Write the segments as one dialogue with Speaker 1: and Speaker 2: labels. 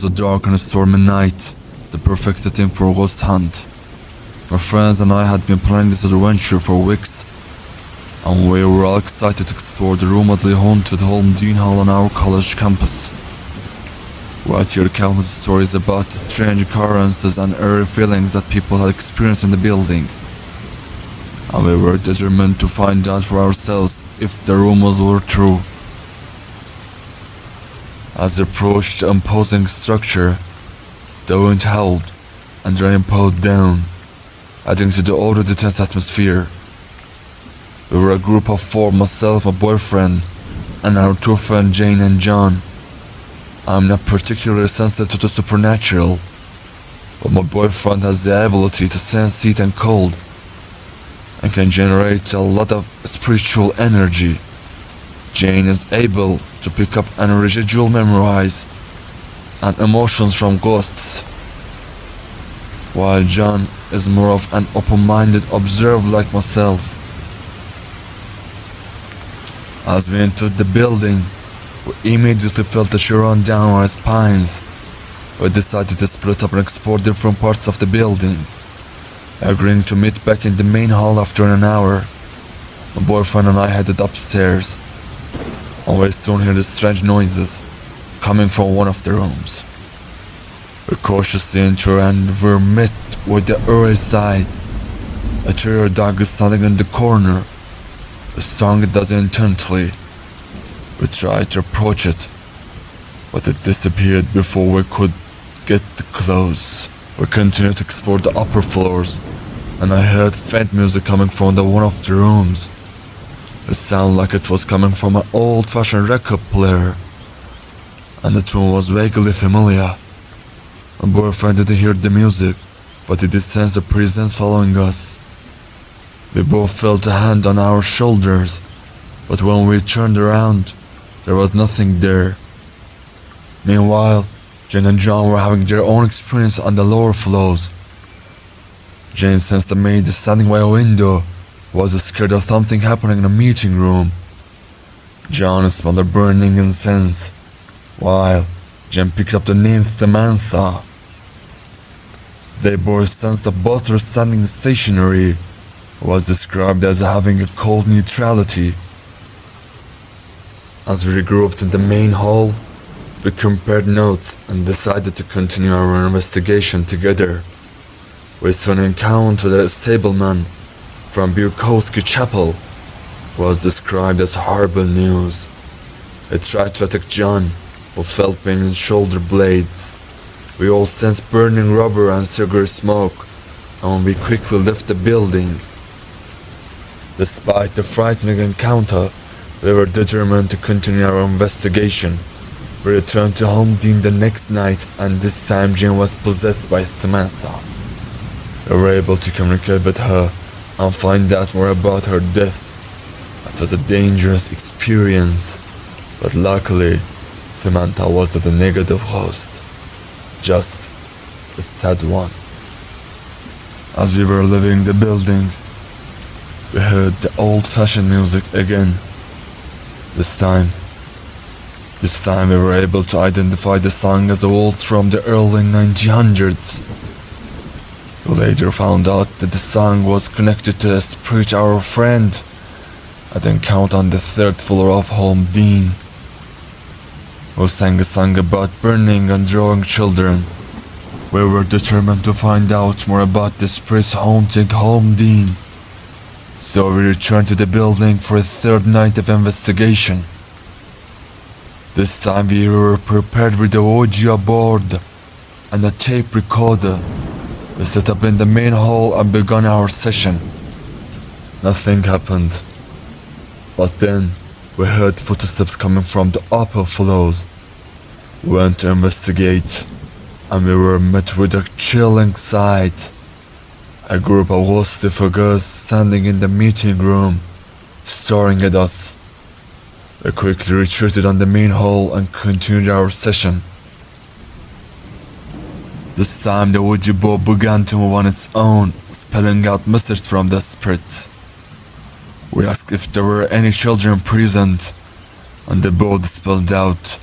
Speaker 1: was a dark and stormy night, the perfect setting for a ghost hunt. My friends and I had been planning this adventure for weeks, and we were all excited to explore the remotely haunted Holmdene Hall on our college campus. We had heard countless stories about the strange occurrences and eerie feelings that people had experienced in the building, and we were determined to find out for ourselves if the rumors were true. As they approached the imposing structure, the wind howled and rain poured down, adding to the already tense atmosphere. We were a group of four: myself, my boyfriend, and our two friends Jane and John. I'm not particularly sensitive to the supernatural, but my boyfriend has the ability to sense heat and cold, and can generate a lot of spiritual energy. Jane is able to pick up and residual memorize and emotions from ghosts, while John is more of an open-minded observer like myself. As we entered the building, we immediately felt a shiver run down our spines. We decided to split up and explore different parts of the building, agreeing to meet back in the main hall after an hour. My boyfriend and I headed upstairs, and we soon heard the strange noises coming from one of the rooms. We cautiously enter and were met with the eerie sight. A terrier dog is standing in the corner, staring at us intently. We tried to approach it, but it disappeared before we could get close. We continued to explore the upper floors, and I heard faint music coming from one of the rooms. It sounded like it was coming from an old-fashioned record player, and the tune was vaguely familiar. My boyfriend didn't hear the music, but he did sense the presence following us. We both felt a hand on our shoulders, but when we turned around, there was nothing there. Meanwhile, Jane and John were having their own experience on the lower floors. Jane sensed a maid standing by a window, was scared of something happening in the meeting room. John smelled a burning incense, while Jane picked up the name Samantha. They both sensed the butler standing stationary, was described as having a cold neutrality. As we regrouped in the main hall, we compared notes and decided to continue our investigation together. We soon encountered a stableman from Bukowski Chapel, was described as horrible news. He tried to attack John, who felt pain in shoulder blades. We all sensed burning rubber and cigarette smoke, and we quickly left the building. Despite the frightening encounter, we were determined to continue our investigation. We returned to Holmdene the next night, and this time Jane was possessed by Samantha. We were able to communicate with her and find out more about her death. It was a dangerous experience, but luckily, Samantha was not a negative host, just a sad one. As we were leaving the building, we heard the old-fashioned music again. This time we were able to identify the song as a waltz from the early 1900s. We later found out that the song was connected to a spirit our friend had encountered on the third floor of Holmdene, who sang a song about burning and drawing children. We were determined to find out more about the spirits haunting Holmdene, so we returned to the building for a third night of investigation. This time we were prepared with a Ouija board and a tape recorder. We set up in the main hall and began our session. Nothing happened, but then we heard footsteps coming from the upper floors. We went to investigate, and we were met with a chilling sight. A group of ghostly figures standing in the meeting room, staring at us. We quickly retreated on the main hall and continued our session. This time the Ouija board began to move on its own, spelling out messages from the spirits. We asked if there were any children present, and the board spelled out,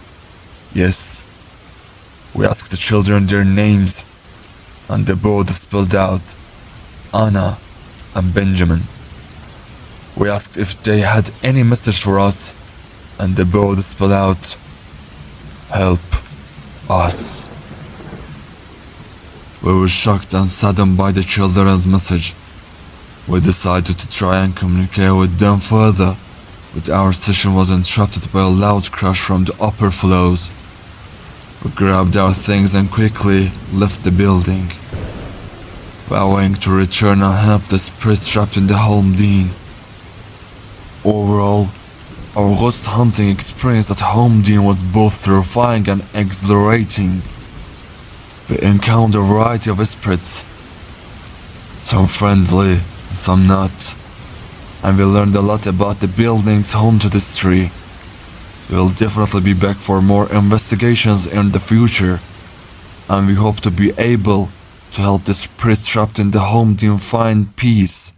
Speaker 1: yes. We asked the children their names, and they both spelled out Anna and Benjamin. We asked if they had any message for us, and they both spelled out help us. We were shocked and saddened by the children's message. We decided to try and communicate with them further, but our session was interrupted by a loud crash from the upper floors. We grabbed our things and quickly left the building, vowing to return and help the spirit trapped in the Holmdene. Overall, our ghost hunting experience at Holmdene was both terrifying and exhilarating. We encountered a variety of spirits, some friendly, some not, and we learned a lot about the buildings home to this tree. We'll definitely be back for more investigations in the future, and we hope to be able to help the spirits trapped in the Holmdene find peace.